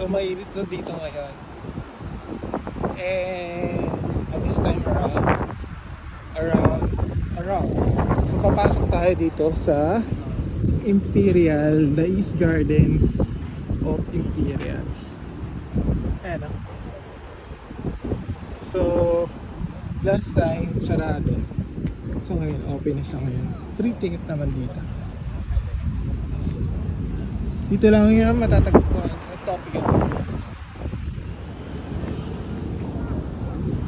So mainit na dito ngayon. And at this time around. So papasok tayo dito sa Imperial, the East Gardens of Imperial. Ayan o. So last time sarado. So ngayon open na siya ngayon. Free ticket naman dito. Dito lang yan matatagpuan sa topic.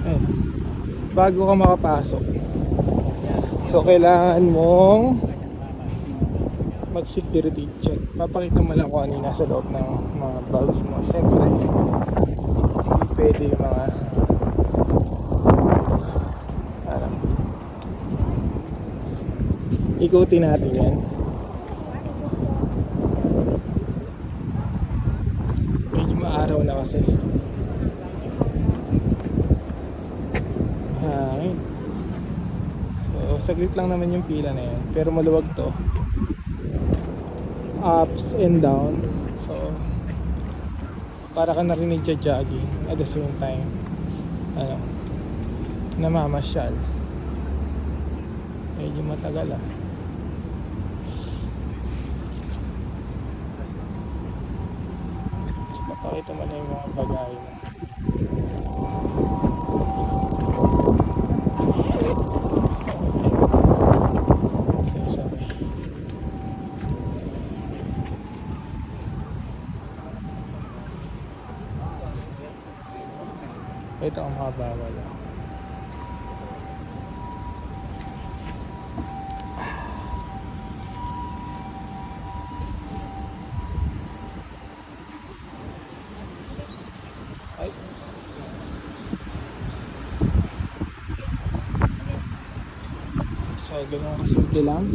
Ayan. Bago ka makapasok, so kailangan mong mag security check. Papakita mo lang kung ano yung nasa loob ng mga bags mo. Siyempre hindi pwede yung mga ikutin natin yan. Medyo maaraw na kasi. Hangin. So saglit lang naman yung pila na yan, pero maluwag to, ups and down. So para ka na rin nagja-jogging at the same time namamasyal. Medyo matagal So papakita mo na yung mga bagay mo. Ito ang mga bawal. Ay. So ganoon kasimple lang.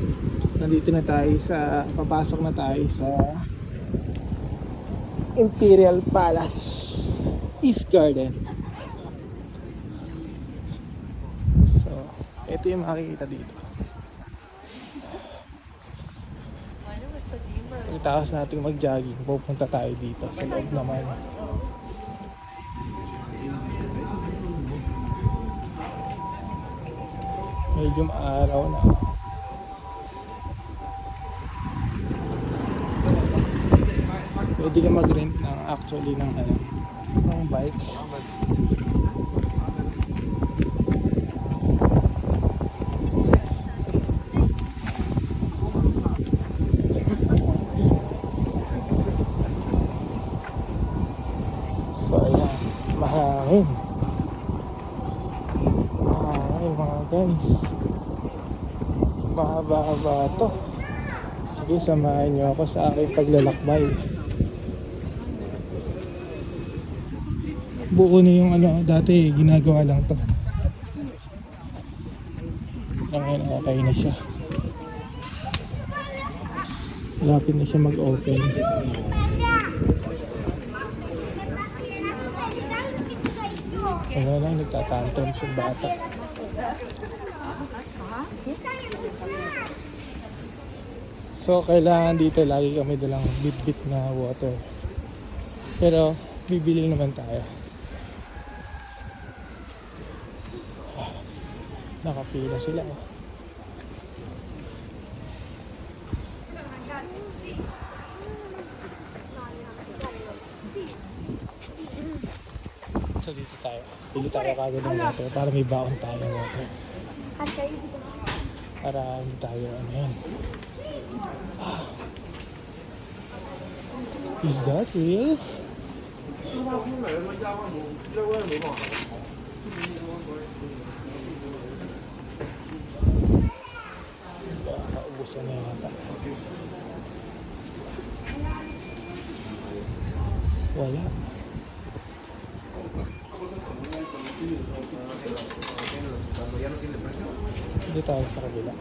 Nandito na tayo papasok na tayo sa Imperial Palace East Garden. Ito yung makikita dito. Pagkatapos natin mag-jogging, pupunta tayo dito sa loob naman. Medyo maaraw na. Pwede ka mag-rent ng bike. Mahangin mga guys, mahaba-haba to. Sige, samahan nyo ako sa aking paglalakbay. Buo na yung dati ginagawa lang to. Ngayon okay na siya, lapit na siya mag-open. Lang nagtatantrum sa bata. So kailangan dito lagi kami dalang bit-bit na water, pero bibili naman tayo. Nakapila sila So dito tayo. Pili tayo kagad ng water para may baon tayo ng water. Para hindi tayo Is that real? Naubusan na yata. Wala. Dito tayo sa kabila.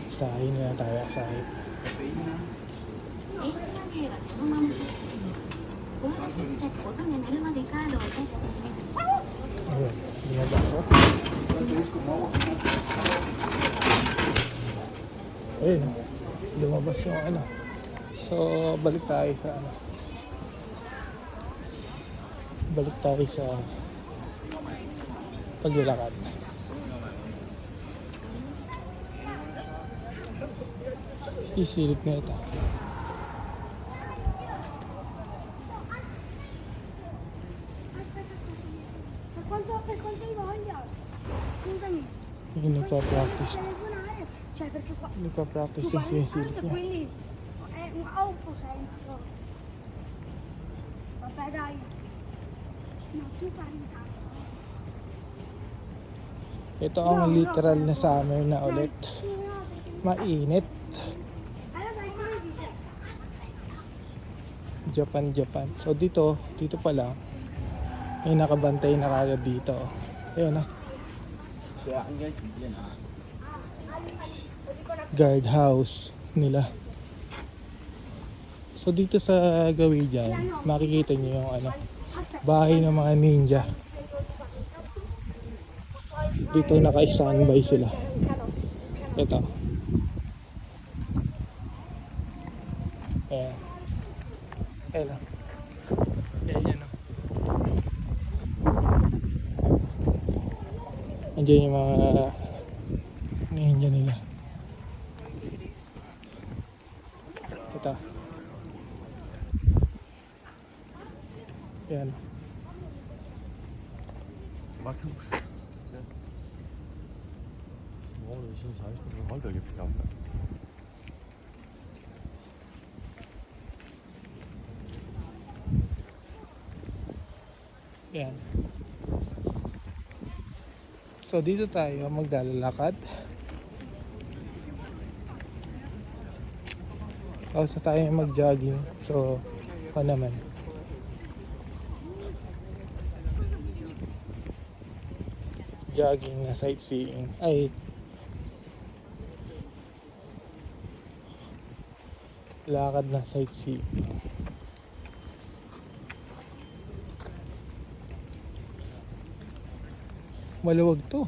Asahin na tayo, asahin. Ayun, binabasa. Ayun, lumabas yung ano. So, balik tayo sa ano. Balik tayo sa paglalakad. Isilip na ito. Yung nagpa-practice. Nagpa-practice yung sinisilip niya. Ito ang literal na summer na ulit. Mainit. Japan. So dito pa lang may nakabantay na kagad dito. Ayun na. Guard house nila. So dito sa gawin dyan, makikita niyo yung ano, bahay ng mga ninja. Dito naka-standby sila. Ito. Ayan. Ayan. Ayan. Andiyan yung mga ninja nila. Ito. Ayan. Bakın. Ne oluyor? Şimdi sahip mi? Halde getir abi. Ayan. So dito tayo maglalakad. Tapos tayo mag-jogging. So pa naman. Jogging na sightseeing. Ay, lakad na sightseeing. Maluwag to.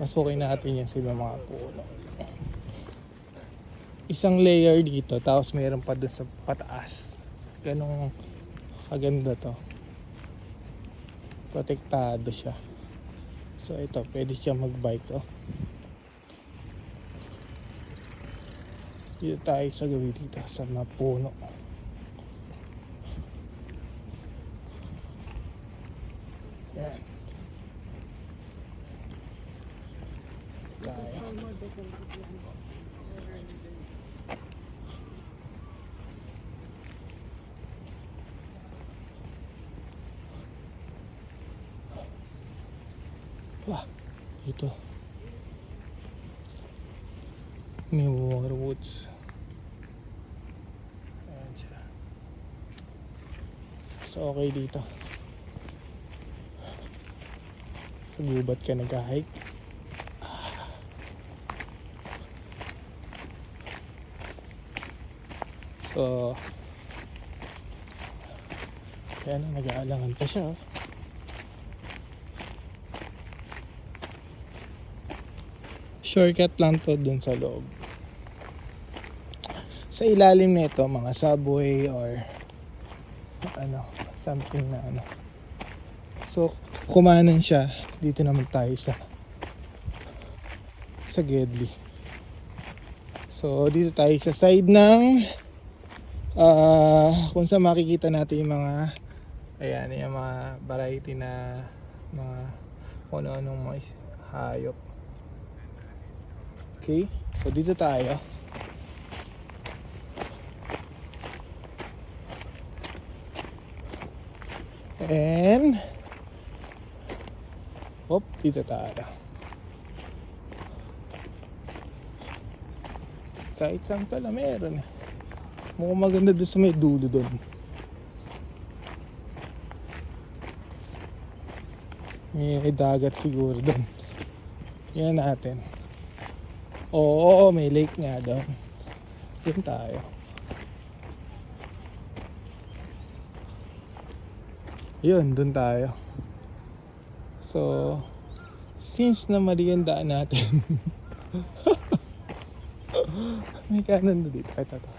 Pasukin natin yan sa ibang mga puno. Isang layer dito, tapos mayroon pa dun sa pataas. Ganong kaganda to. Protektado siya. So ito, pwede siya mag-bike to. Dito tayo sa gawin dito sa mga puno. Yan. Tayo. Wah, dito. May more woods. Ayan siya. So okay dito. Pagubat ka nag-hike. So kaya na nag-aalangan pa siya. Shortcut lang to dun sa loob. Sa ilalim nito mga subway or ano, something na ano. So kumanan siya, dito naman tayo sa Gedli. So dito tayo sa side ng kung saan makikita natin yung mga ayan, yung mga variety na mga kung ano-anong mga hayop. Okay, so dito tayo. And dito tayo. Kahit saan pala meron. Mukhang maganda doon sa may dulo doon. May dagat siguro doon. Yan natin. Oo, may lake nga doon. Yun tayo. Yun, dun tayo. So, since na mali ang daan natin, may kanan na dito. Ito to.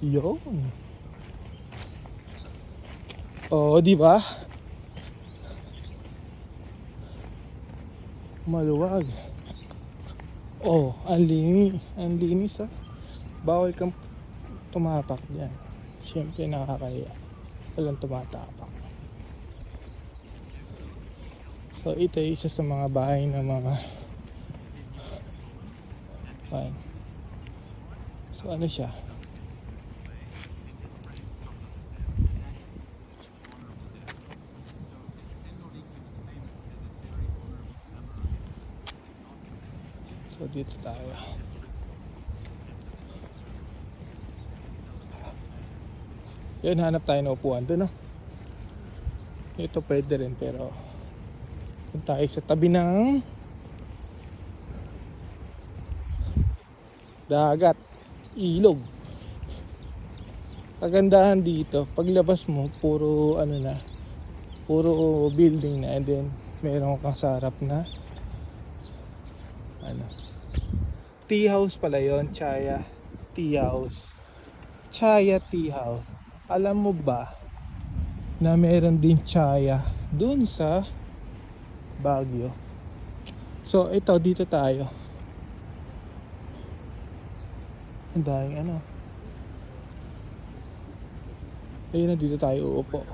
Yun. Oo, di ba? Maluwag. Oh, ang linis. Ang linis ah. Bawal kang tumapak dyan. Siyempre nakakahiya. Walang tumatapak. So ito ay isa sa mga bahay ng mga fine. So ano siya? So dito tayo. Yun, hanap tayo ng upuan doon, no? Ito pwede rin, pero kung tayo sa tabi ng dagat, ilog. Kagandahan dito, paglabas mo, puro ano na, puro building na, and then meron kang sa harap na ano, tea house pala yon, Chaya Tea House. Chaya Tea House. Alam mo ba na meron din Chaya dun sa Baguio? So ito, dito tayo. Ang daming ano. Ayun na, dito tayo uupo.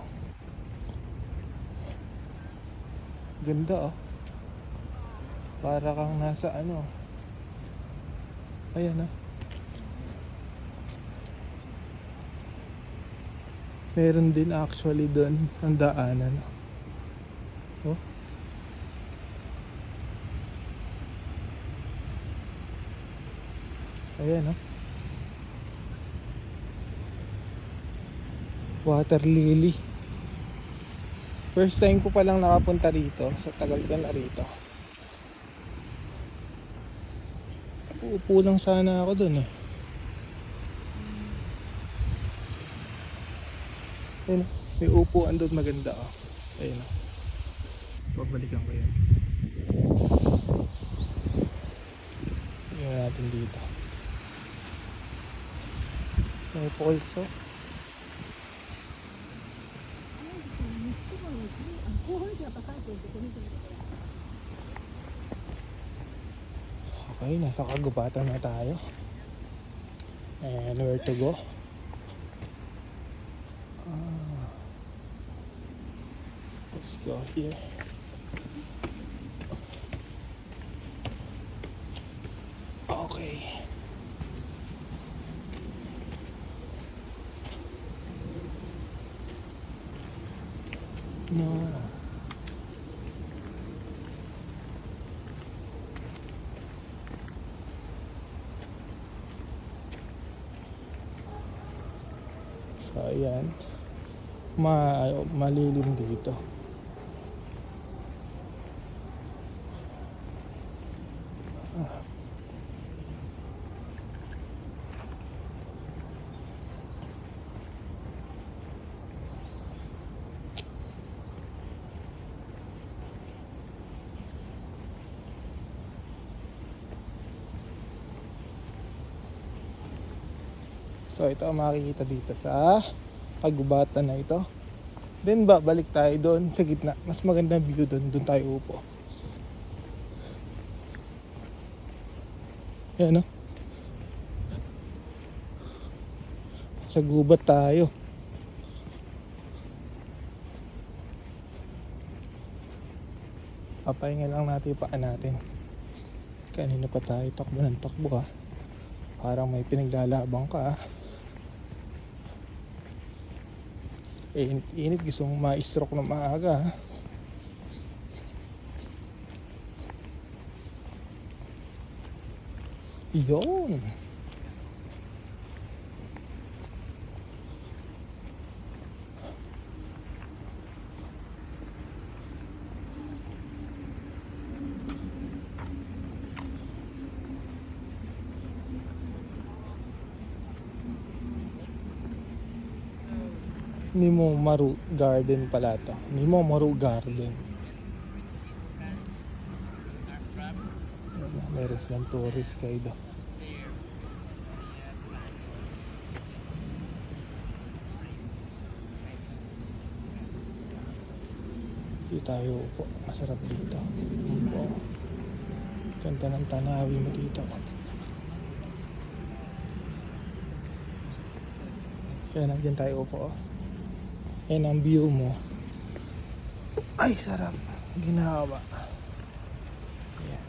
Ganda oh. Para kang nasa ano. Ayan ah. Meron din actually doon ang daanan. Oh. Ayan oh. Water lily. First time ko palang nakapunta rito. Sa tagal ko na rito. Uupo lang sana ako doon eh. Ayun, may upuan doon maganda oh. Ayun oh. Babalikan ko yan. Tingnan natin dito. May pulse oh. Okay, nasa kagubatan na tayo. And where to go? Let's go here. Okay. No. So ayan. Malilim dito. So ito ang makikita dito sa kagubatan na ito. Then babalik tayo doon sa gitna. Mas magandang view doon. Doon tayo upo. Yan no? Sa gubat tayo. Papahinga lang natin yung paa natin. Kanina pa tayo takbo ng takbo ah. Parang may pinaglalabang ka ah. Init, gusto mong ma-stroke ng maaga ha? Yun. Nimomaru Garden pala to. Nimomaru Garden. Meron silang tourist guide do. Dito tayo upo. Masarap dito. Upo. Ganda ng tanawin mo dito. Kaya nandiyan tayo upo. Yan ang view mo. Ay, sarap. Ginawa. Ayan.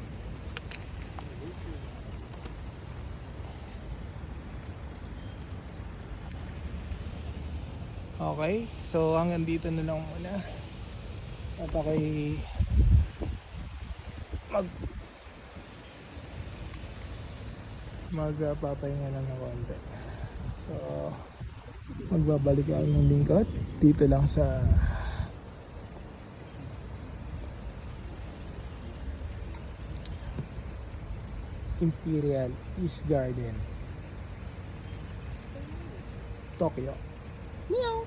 Okay. So, hanggang dito na lang muna. At ako'y magpapahinga lang ng konti. So, magbabalik ako ng lingkod dito lang sa Imperial East Garden, Tokyo. Meow.